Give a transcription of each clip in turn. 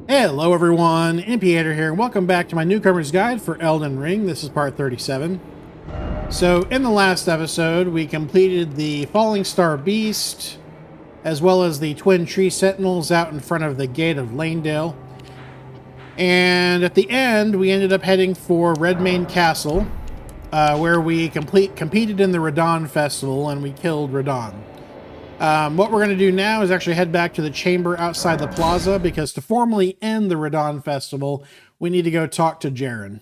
Hello everyone, Impiator here, and welcome back to my newcomer's guide for Elden Ring. This is part 37. So, in the last episode, we completed the Falling Star Beast, as well as the Twin Tree Sentinels out in front of the Gate of Lanedale. And at the end, we ended up heading for Redmane Castle, where we competed in the Radon Festival, and we killed Radon. What we're going to do now is actually head back to the chamber outside the plaza, because to formally end the Radon Festival, we need to go talk to Jaren.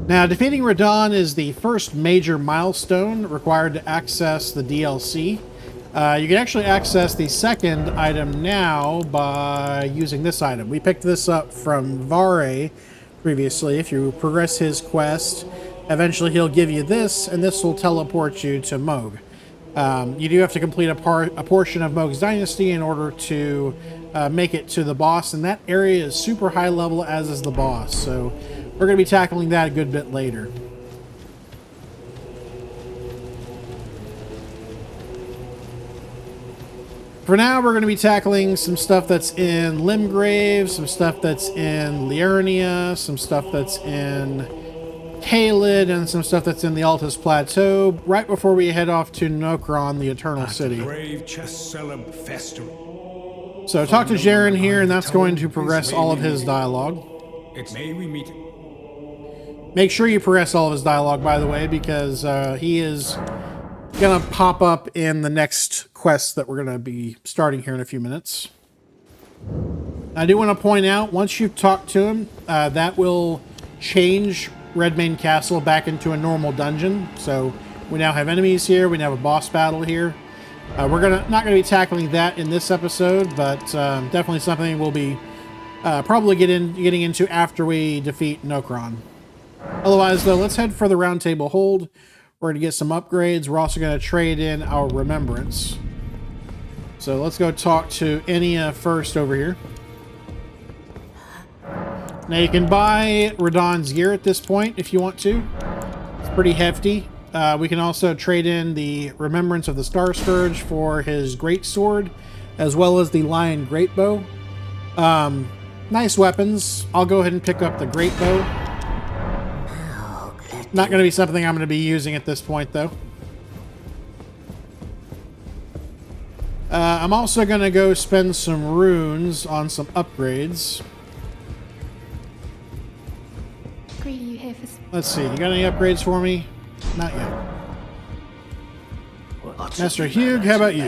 Now, defeating Radon is the first major milestone required to access the DLC. You can actually access the second item now by using this item. We picked this up from Vare previously. If you progress his quest, eventually he'll give you this, and this will teleport you to Mohg. You do have to complete a portion of Mohg's Dynasty in order to make it to the boss, and that area is super high level, as is the boss, so we're going to be tackling that a good bit later. For now, we're going to be tackling some stuff that's in Limgrave, some stuff that's in Liurnia, some stuff that's in Caelid, and some stuff that's in the Altus Plateau, right before we head off to Nokron, the Eternal City. So talk to Jaren here, and that's going to progress all of his dialogue. Make sure you progress all of his dialogue, by the way, because he is going to pop up in the next quest that we're going to be starting here in a few minutes. I do want to point out, once you've talked to him, that will change Redmane Castle back into a normal dungeon. So we now have enemies here, we now have a boss battle here. We're not going to be tackling that in this episode, but definitely something we'll be probably getting into after we defeat Nokron. Otherwise, though, let's head for the Round Table Hold. We're going to get some upgrades. We're also going to trade in our Remembrance. So let's go talk to Enya first over here. Now you can buy Radon's gear at this point if you want to. It's pretty hefty. We can also trade in the Remembrance of the Star Scourge for his Greatsword, as well as the Lion Greatbow. Nice weapons. I'll go ahead and pick up the Greatbow. Not going to be something I'm going to be using at this point, though. I'm also going to go spend some runes on some upgrades. Let's see, you got any upgrades for me? Not yet. Master Hugh, how about you?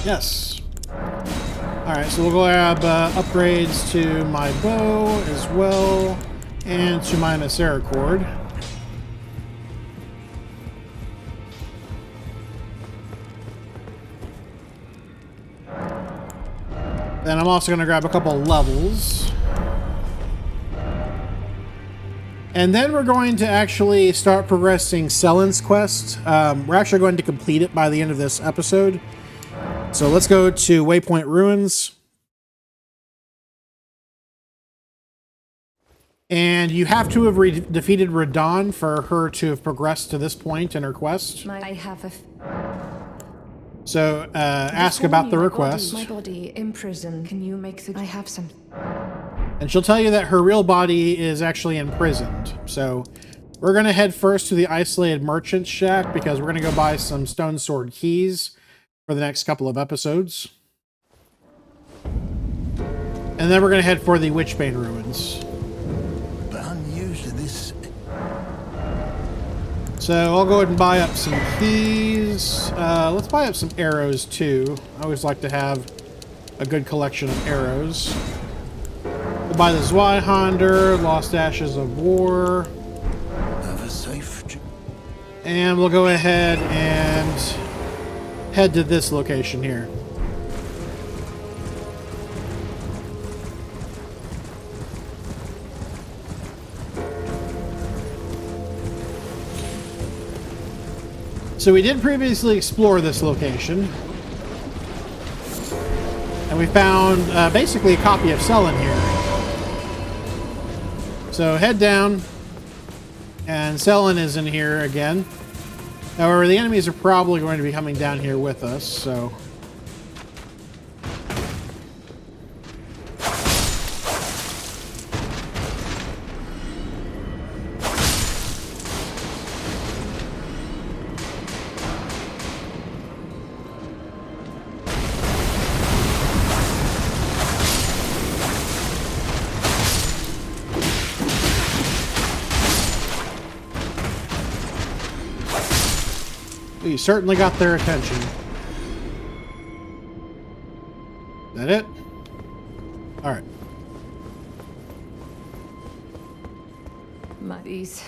Yes. Alright, so we'll go grab upgrades to my bow as well, and to my Misericord. Then I'm also going to grab a couple levels. And then we're going to actually start progressing Sellen's quest. We're actually going to complete it by the end of this episode. So let's go to Waypoint Ruins. And you have to have defeated Radon for her to have progressed to this point in her quest. So ask about the request. My body imprisoned. Can you make the... I have some... And she'll tell you that her real body is actually imprisoned. So we're going to head first to the Isolated Merchant's Shack, because we're going to go buy some Stone Sword keys for the next couple of episodes. And then we're going to head for the Witchbane Ruins. But unusually this... So I'll go ahead and buy up some keys. Let's buy up some arrows too. I always like to have a good collection of arrows. We'll buy the Zweihander, Lost Ashes of War. Have a safe... And we'll go ahead and head to this location here. So we did previously explore this location. And we found basically a copy of Sellen here. So head down, and Sellen is in here again. However, the enemies are probably going to be coming down here with us, so you certainly got their attention. Is that it? Alright.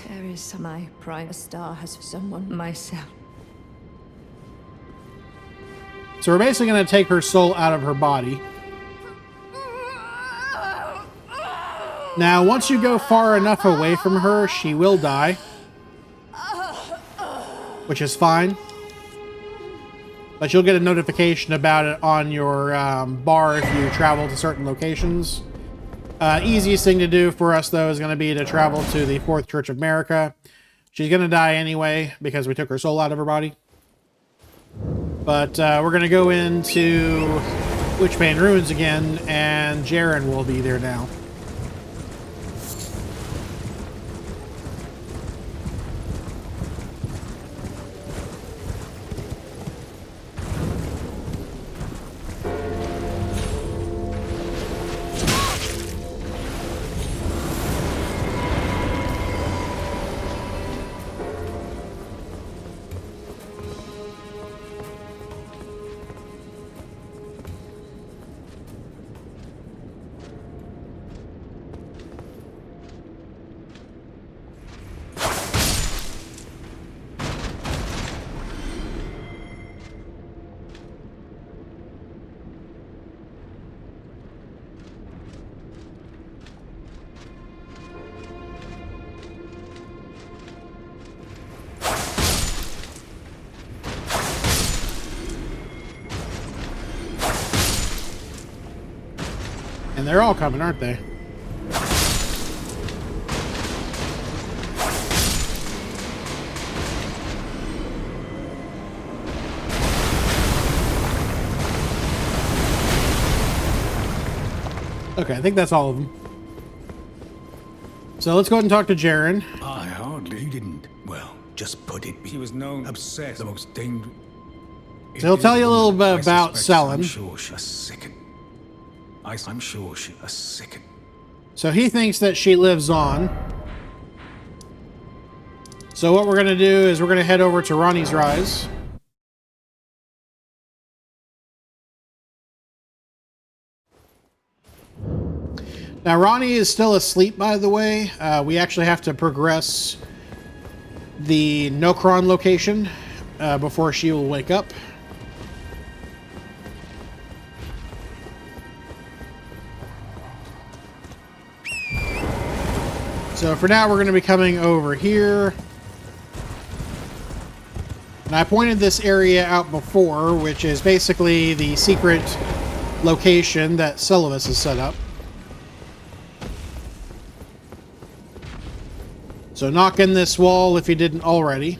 There is my prime star has someone myself. So we're basically going to take her soul out of her body. Now, once you go far enough away from her, she will die. Which is fine. But you'll get a notification about it on your bar if you travel to certain locations. Easiest thing to do for us, though, is going to be to travel to the Fourth Church of America. She's going to die anyway because we took her soul out of her body. But we're going to go into Witchbane Ruins again, and Jaren will be there now. And they're all coming, aren't they? Okay, I think that's all of them. So let's go ahead and talk to Jaren. I hardly didn't. Well, just put it. She was known Obsessed. the most dangerous. So he'll tell you a little bit about Selin. I'm sure she's sick. I'm sure she's sick. So he thinks that she lives on. So what we're going to do is we're going to head over to Ronnie's Rise. Now, Ronnie is still asleep, by the way. We actually have to progress the Nokron location before she will wake up. So for now, we're going to be coming over here. And I pointed this area out before, which is basically the secret location that Sellius has set up. So knock in this wall if you didn't already.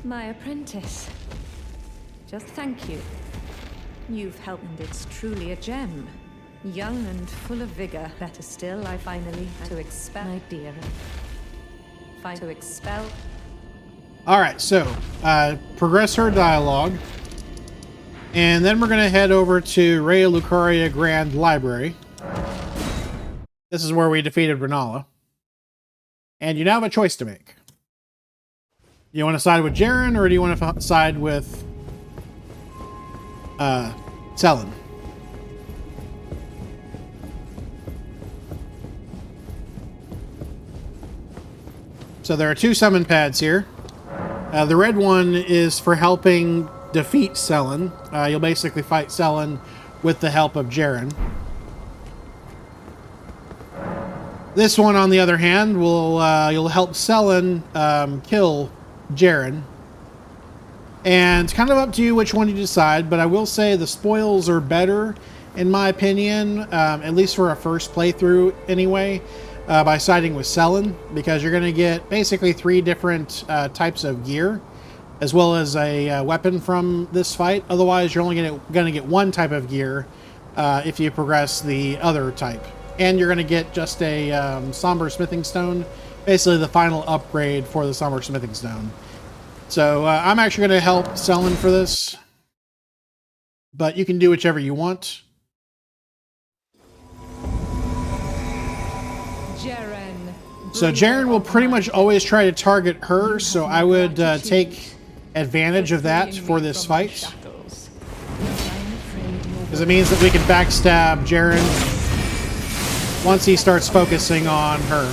My apprentice. Just thank you. You've helped, and it's truly a gem. Young and full of vigor. Better still, I finally to expel my dear. To expel. Alright, so progress her dialogue. And then we're going to head over to Raya Lucaria Grand Library. This is where we defeated Renala. And you now have a choice to make. Do you want to side with Jaren, or do you want to side with Selin? So there are two summon pads here. The red one is for helping defeat Selin. You'll basically fight Selin with the help of Jaren. This one, on the other hand, will you'll help Selin kill Jaren. And it's kind of up to you which one you decide, but I will say the spoils are better, in my opinion, at least for a first playthrough anyway, by siding with Selin, because you're going to get basically 3 different types of gear, as well as a weapon from this fight. Otherwise, you're only going to get 1 type of gear if you progress the other type. And you're going to get just a Somber Smithing Stone, basically the final upgrade for the Somber Smithing Stone. So I'm actually going to help Selin for this, but you can do whichever you want. Jaren. So Jaren will pretty much always try to target her, so I would take advantage of that for this fight. Because it means that we can backstab Jaren once he starts focusing on her.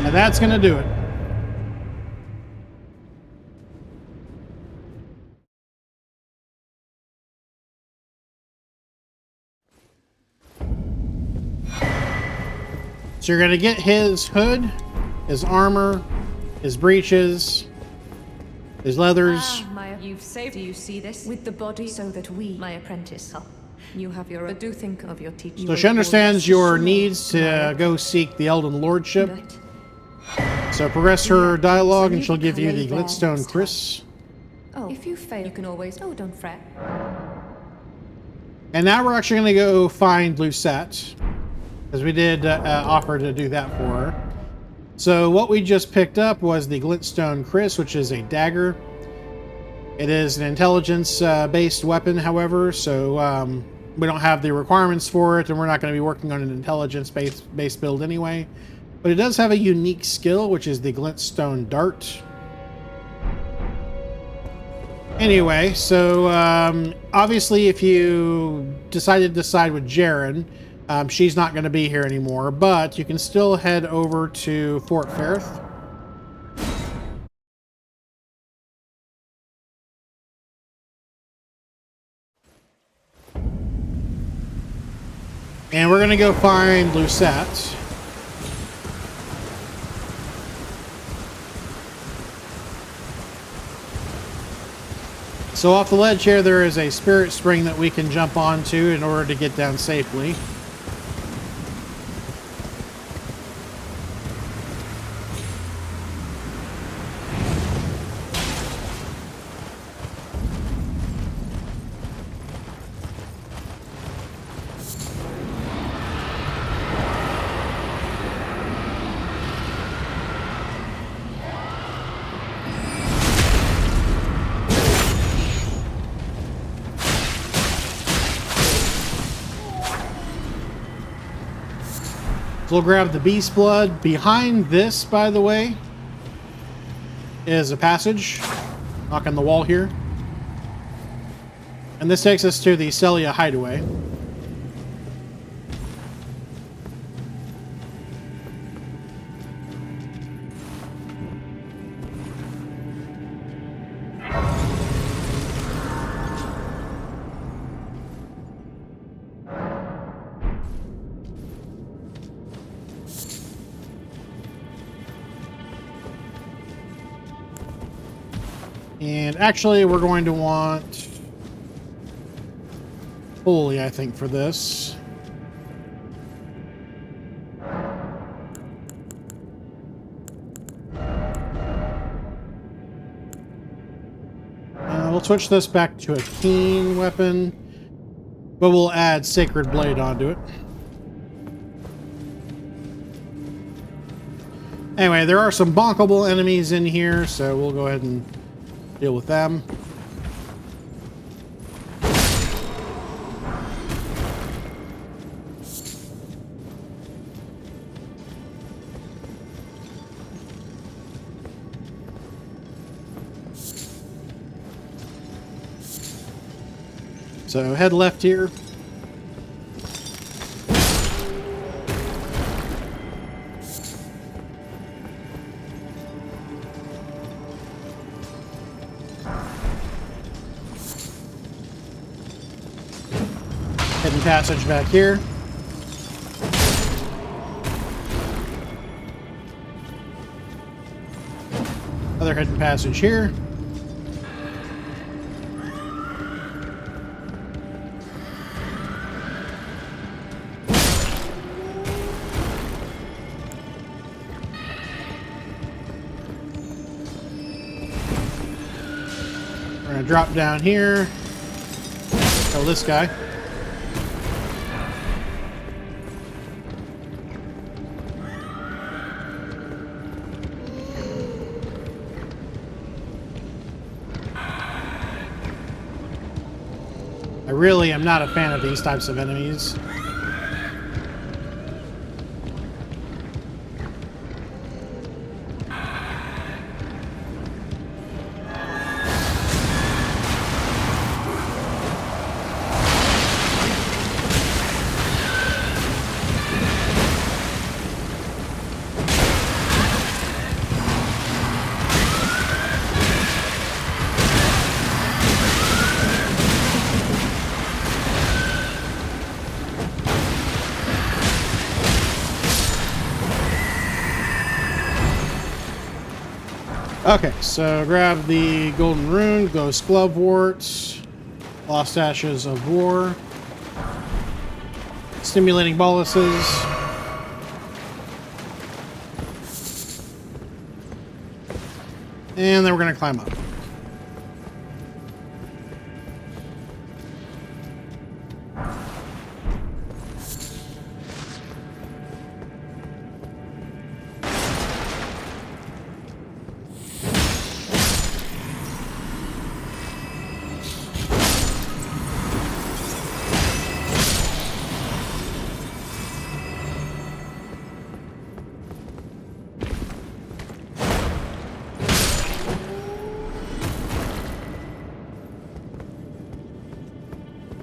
And that's going to do it. So you're going to get his hood, his armor, his breeches, his leathers. Maya, you've saved. Do you see this? With the body, so that we, my apprentice, you have your. Do think of your teacher. So she understands your needs to go seek the Elden Lordship. So progress her dialogue and she'll give you the Glintstone Chris. Oh, if you fail, you can always. Oh, don't fret. And now we're actually going to go find Lucette, because we did offer to do that for her. So what we just picked up was the Glintstone Chris, which is a dagger. It is an intelligence-based weapon, however, so we don't have the requirements for it, and we're not going to be working on an intelligence-based build anyway. But it does have a unique skill, which is the Glintstone Dart. Anyway, so obviously if you decided to side with Jaren, she's not going to be here anymore, but you can still head over to Fort Ferrith. And we're going to go find Lucette. So off the ledge here, there is a spirit spring that we can jump onto in order to get down safely. So we'll grab the beast blood. Behind this, by the way, is a passage. Knock on the wall here. And this takes us to the Sellia Hideaway. And actually, we're going to want Holy, I think, for this. We'll switch this back to a keen weapon, but we'll add Sacred Blade onto it. Anyway, there are some bonkable enemies in here, so we'll go ahead and deal with them. So head left here. passage back here. Other hidden passage here. We're gonna drop down here. Kill this guy. I really am not a fan of these types of enemies. Okay, so grab the golden rune, ghost glovewort, lost ashes of war, stimulating boluses, and then we're going to climb up.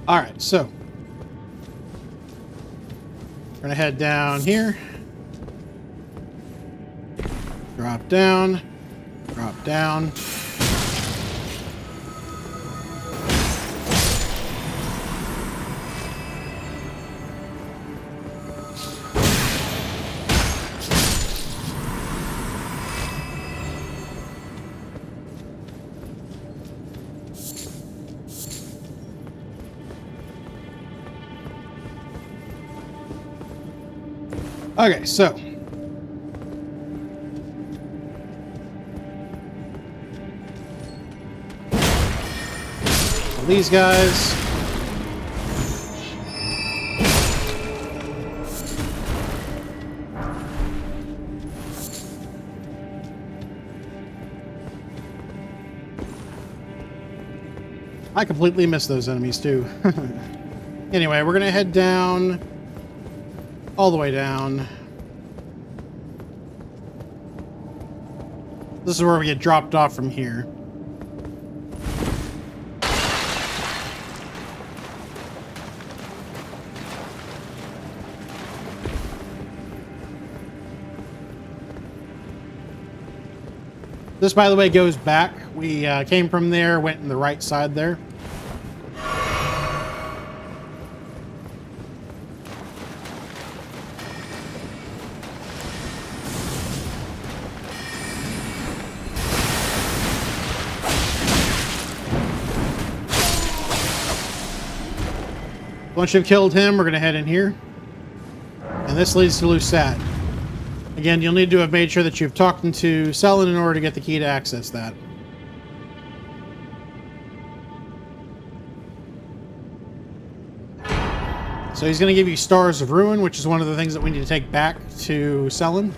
All right, so we're gonna head down here, drop down, drop down. Okay, so these guys. I completely missed those enemies too. Anyway, we're gonna head down. All the way down. This is where we get dropped off from here. This, by the way, goes back. We came from there, went in the right side there. Once you've killed him, we're going to head in here. And this leads to Lucette. Again, you'll need to have made sure that you've talked to Sellia in order to get the key to access that. So he's going to give you Stars of Ruin, which is one of the things that we need to take back to Sellia.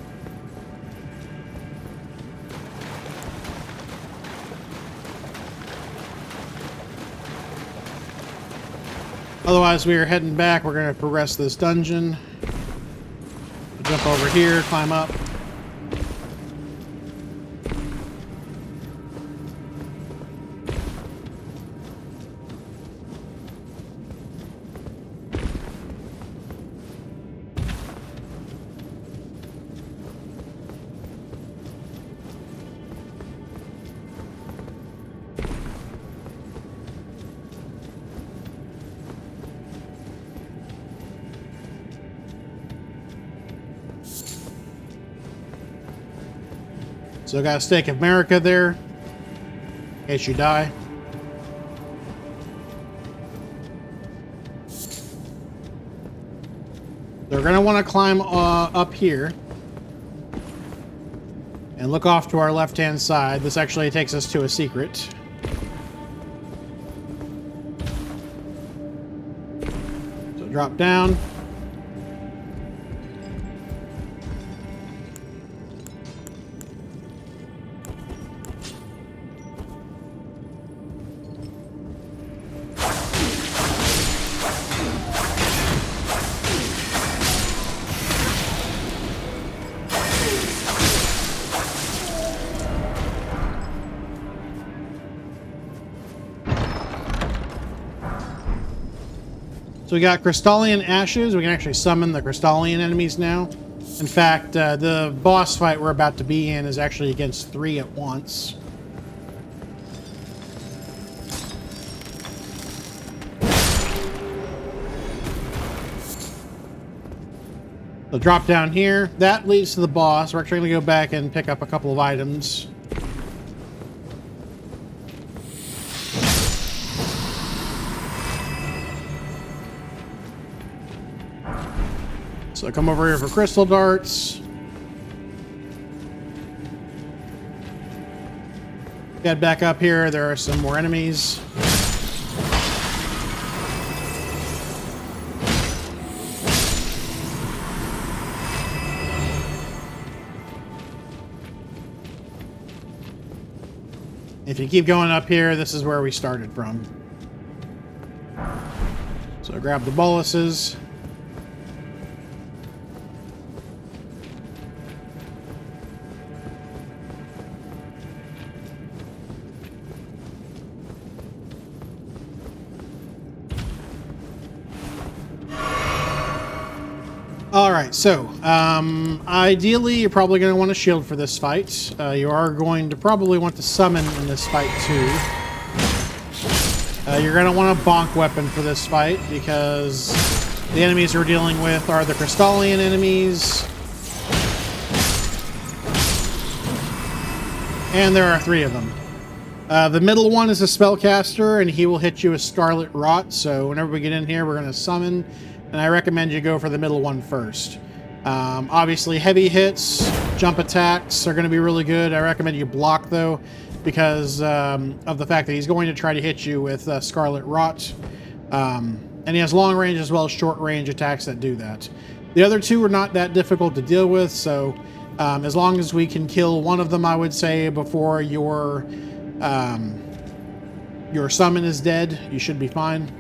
Otherwise, we are heading back. We're going to progress this dungeon. Jump over here, climb up. So I got a Stake of America there, in case you die. They're going to want to climb up here and look off to our left-hand side. This actually takes us to a secret. So drop down. So we got Crystallian Ashes. We can actually summon the Crystallian enemies now. In fact, the boss fight we're about to be in is actually against 3 at once. So drop down here. That leads to the boss. We're actually going to go back and pick up a couple of items. So come over here for crystal darts. Head back up here. There are some more enemies. If you keep going up here, this is where we started from. So grab the boluses. Alright, so, ideally you're probably going to want a shield for this fight. You are going to probably want to summon in this fight too. You're going to want a bonk weapon for this fight because the enemies we're dealing with are the Crystallian enemies. And there are 3 of them. The middle one is a spellcaster and he will hit you with Scarlet Rot, so whenever we get in here we're going to summon. And I recommend you go for the middle one first. Obviously, heavy hits, jump attacks are going to be really good. I recommend you block, though, because of the fact that he's going to try to hit you with Scarlet Rot. And he has long range as well as short range attacks that do that. The other 2 are not that difficult to deal with, so as long as we can kill one of them, I would say, before your summon is dead, you should be fine.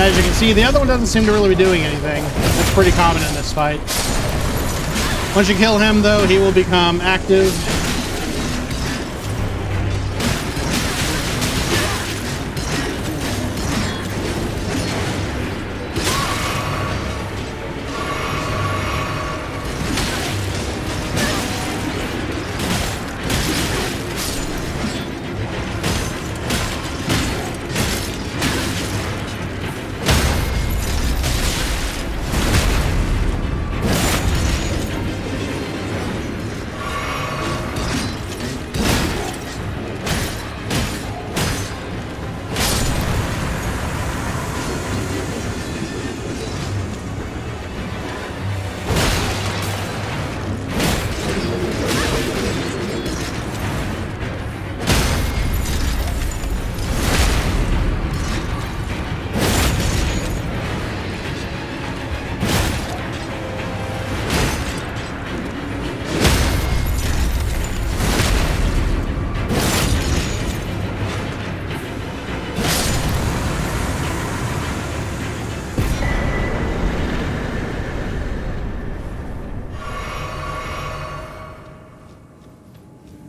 As you can see, the other one doesn't seem to really be doing anything. It's pretty common in this fight. Once you kill him, though, he will become active.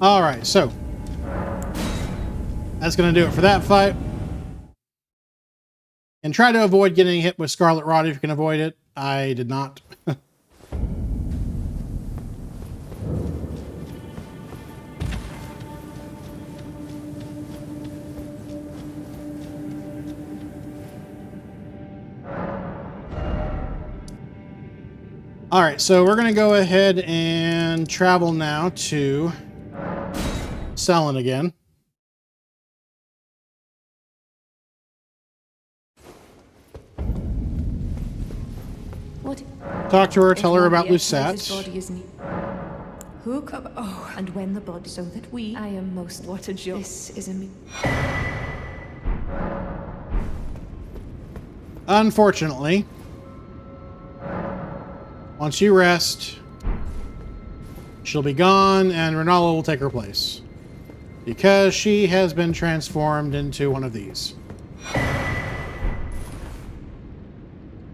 Alright, so that's going to do it for that fight. And try to avoid getting hit with Scarlet Rot if you can avoid it. I did not. Alright, so we're going to go ahead and travel now to Sellia again. What? Talk to her, tell her about Lucette. Who come? Oh, and when the body, so that we. I am most. What a joy. This is a me. Unfortunately, once you rest, she'll be gone and Renala will take her place. Because she has been transformed into one of these.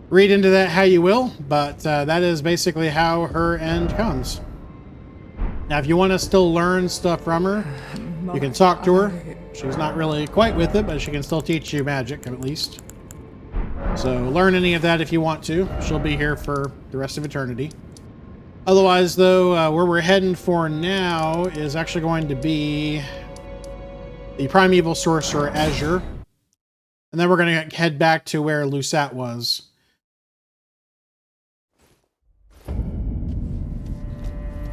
Read into that how you will, but that is basically how her end comes. Now, if you want to still learn stuff from her, you can talk to her. She's not really quite with it, but she can still teach you magic, at least. So learn any of that if you want to. She'll be here for the rest of eternity. Otherwise, though, where we're heading for now is actually going to be the Primeval Sorcerer Azure. And then we're going to head back to where Lucette was.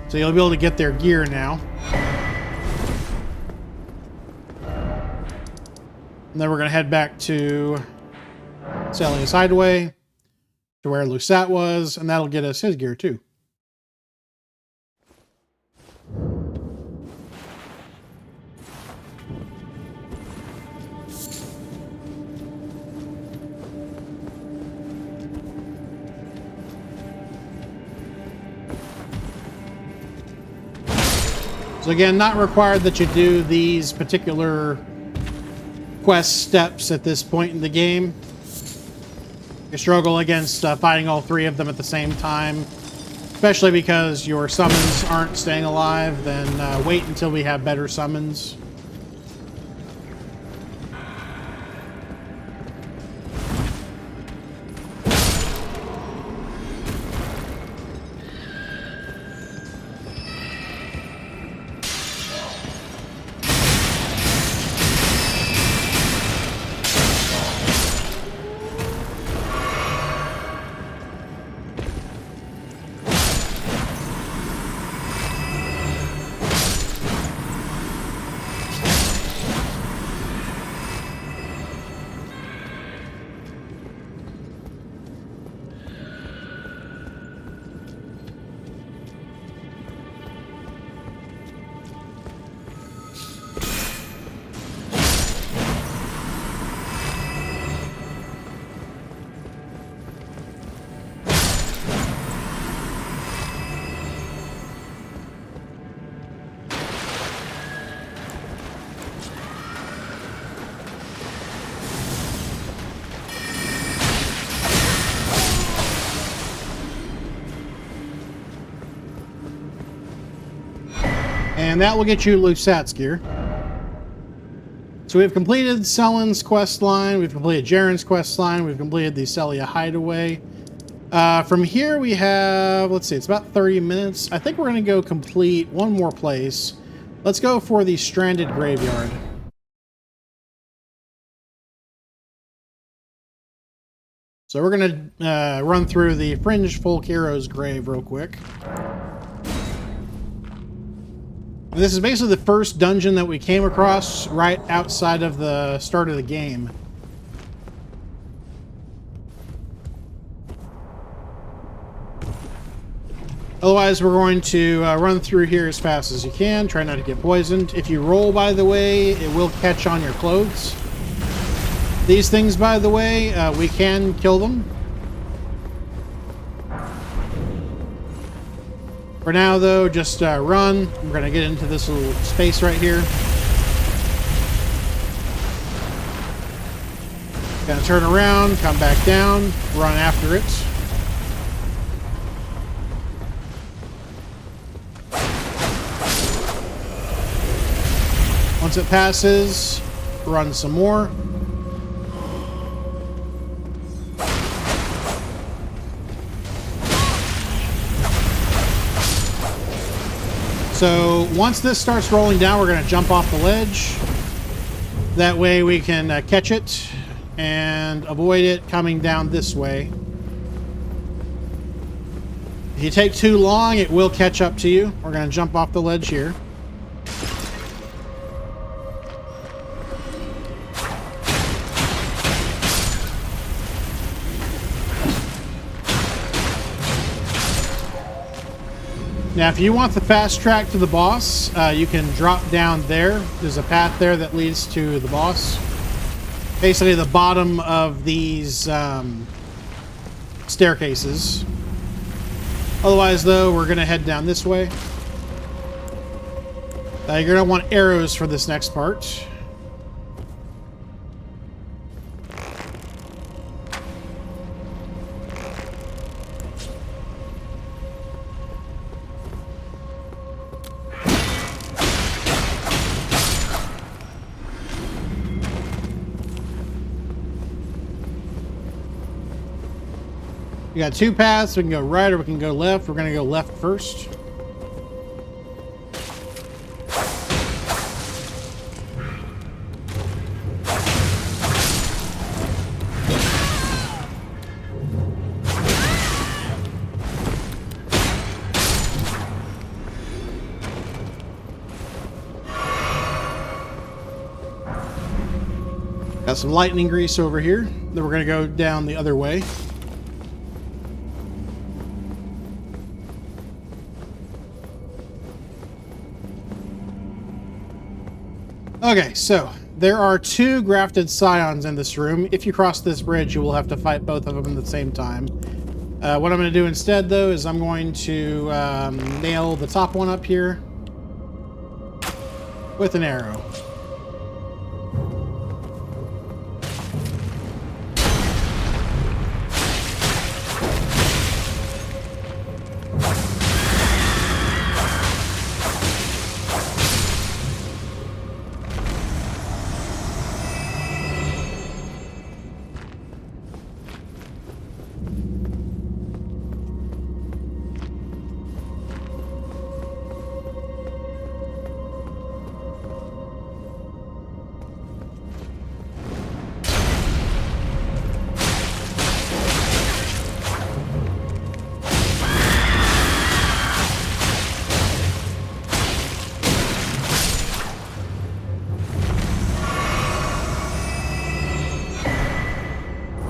So you'll be able to get their gear now. And then we're going to head back to Sellia's Hideaway, to where Lucette was, and that'll get us his gear too. So again, not required that you do these particular quest steps at this point in the game. You struggle against fighting all three of them at the same time, especially because your summons aren't staying alive. Then wait until we have better summons. And that will get you Lucette's gear. So we've completed Sellia's quest line, we've completed Jaren's quest line, we've completed the Sellia Hideaway. From here we have, let's see, it's about 30 minutes. I think we're going to go complete one more place. Let's go for the Stranded Graveyard. So we're going to run through the Fringefolk hero's grave real quick. This is basically the first dungeon that we came across right outside of the start of the game. Otherwise, we're going to run through here as fast as you can. Try not to get poisoned. If you roll, by the way, it will catch on your clothes. These things, by the way, we can kill them. For now, though, just run. We're going to get into this little space right here. Going to turn around, come back down, run after it. Once it passes, run some more. So once this starts rolling down, we're going to jump off the ledge. That way we can catch it and avoid it coming down this way. If you take too long, it will catch up to you. We're going to jump off the ledge here. Now, if you want the fast track to the boss, you can drop down there. There's a path there that leads to the boss. Basically, the bottom of these staircases. Otherwise, though, we're going to head down this way. You're going to want arrows for this next part. We got two paths. We can go right or we can go left. We're going to go left first. Got some lightning grease over here. Then we're going to go down the other way. Okay, so there are two grafted scions in this room. If you cross this bridge, you will have to fight both of them at the same time. What I'm going to do instead, though, is I'm going to nail the top one up here with an arrow.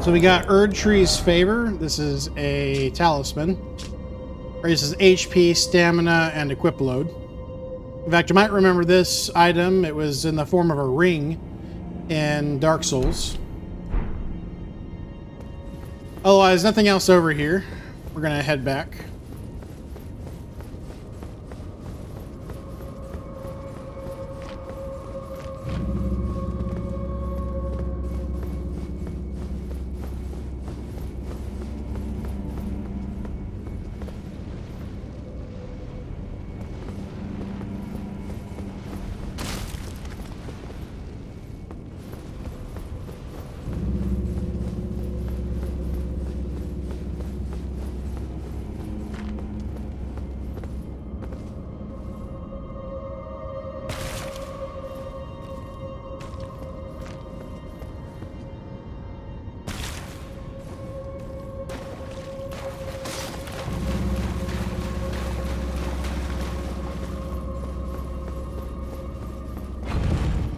So we got Erdtree's Favor. This is a talisman. Raises HP, stamina, and equip load. In fact, you might remember this item. It was in the form of a ring in Dark Souls. Otherwise, nothing else over here. We're going to head back.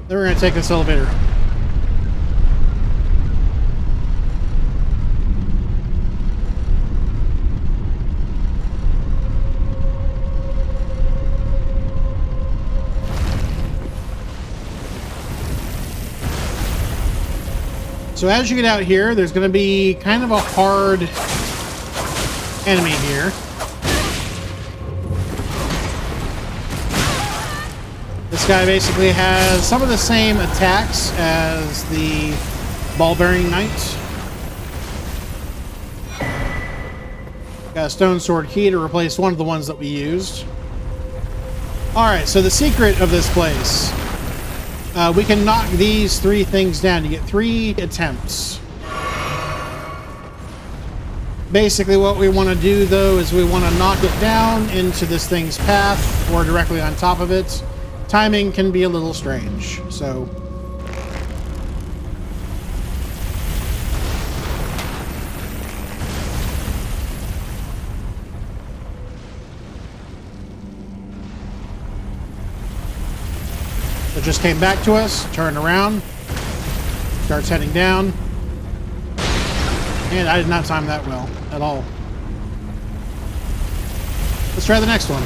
Then we're going to take this elevator. So as you get out here, there's going to be kind of a hard enemy here. This guy basically has some of the same attacks as the ball-bearing knight. Got a stone sword key to replace one of the ones that we used. Alright, so the secret of this place we can knock these 3 things down. You get 3 attempts. Basically what we want to do though is we want to knock it down into this thing's path or directly on top of it. Timing can be a little strange, so... It just came back to us, turned around, starts heading down. And I did not time that well at all. Let's try the next one.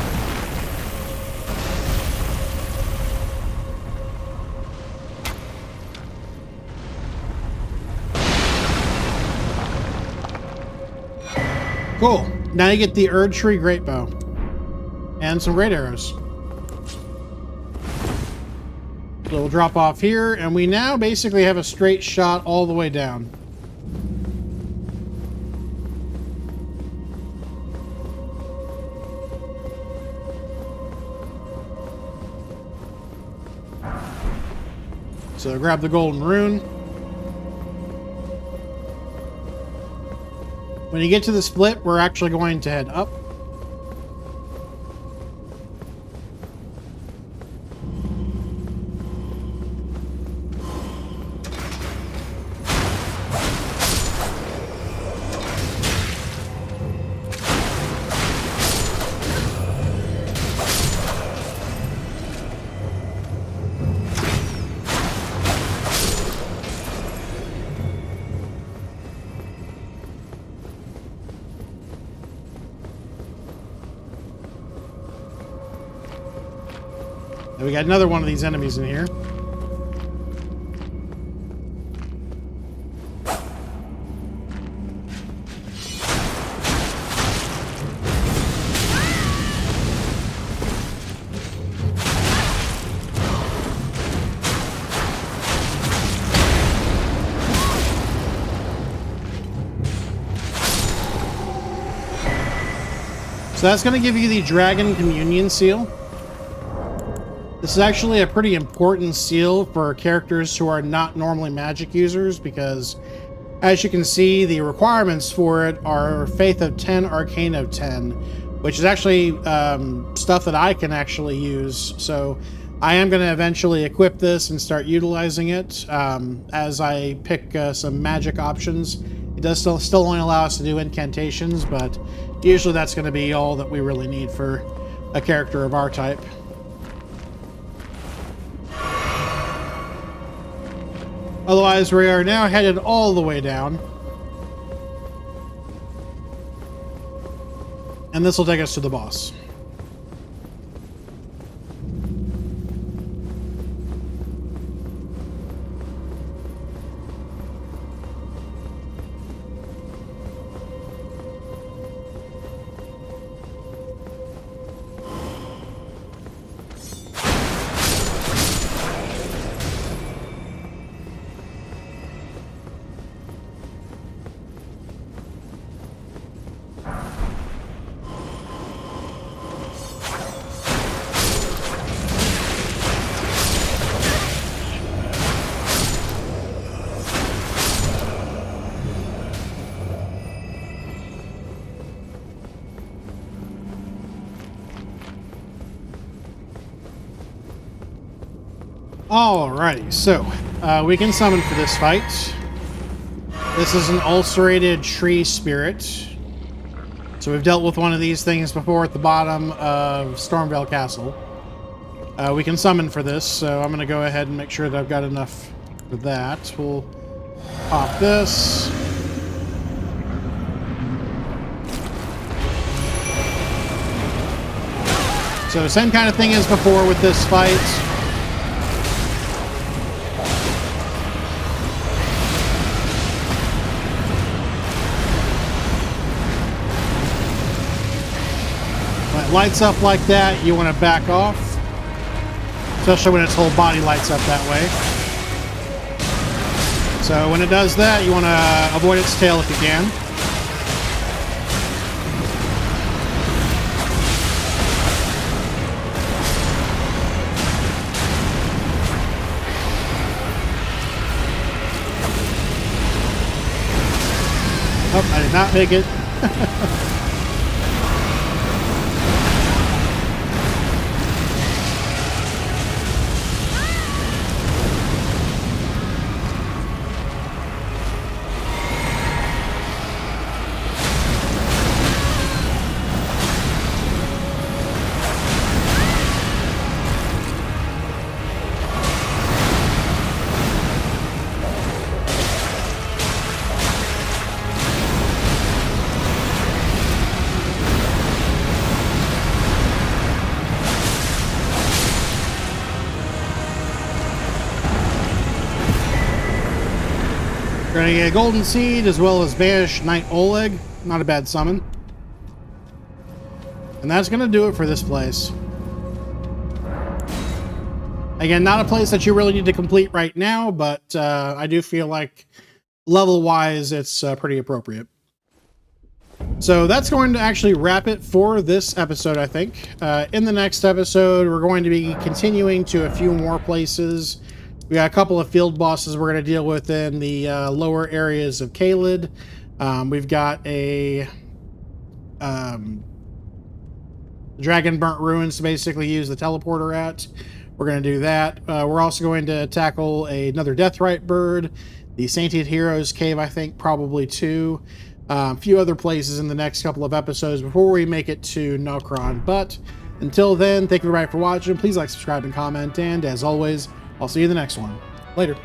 Cool. Now you get the Erd Tree Great Bow. And some great arrows. So we'll drop off here, and we now basically have a straight shot all the way down. So grab the golden rune. When you get to the split, we're actually going to head up. And we got another one of these enemies in here. So that's going to give you the Dragon Communion Seal. This is actually a pretty important seal for characters who are not normally magic users because, as you can see, the requirements for it are Faith of 10, Arcane of 10, which is actually stuff that I can actually use. So I am going to eventually equip this and start utilizing it as I pick some magic options. It does still only allow us to do incantations, but usually that's going to be all that we really need for a character of our type. Otherwise, we are now headed all the way down. And this will take us to the boss. Alrighty, so we can summon for this fight. This is an ulcerated tree spirit. So we've dealt with one of these things before at the bottom of Stormvale Castle. We can summon for this, so I'm going to go ahead and make sure that I've got enough for that. We'll pop this. So same kind of thing as before with this fight. Lights up like that, you want to back off, especially when its whole body lights up that way. So when it does that, you want to avoid its tail if you can. not make it. We're gonna get a Golden Seed as well as Banish Knight Oleg. Not a bad summon. And that's gonna do it for this place. Again, not a place that you really need to complete right now, but I do feel like level-wise it's pretty appropriate. So that's going to actually wrap it for this episode, I think. In the next episode, we're going to be continuing to a few more places. We got a couple of field bosses we're going to deal with in the lower areas of Caelid. We've got a Dragon Burnt Ruins to basically use the teleporter at. We're going to do that. We're also going to tackle another Deathrite bird, the Sainted Heroes Cave, I think, probably too. A few other places in the next couple of episodes before we make it to Nokron. But until then, thank you everybody for watching. Please like, subscribe, and comment. And as always, I'll see you in the next one. Later.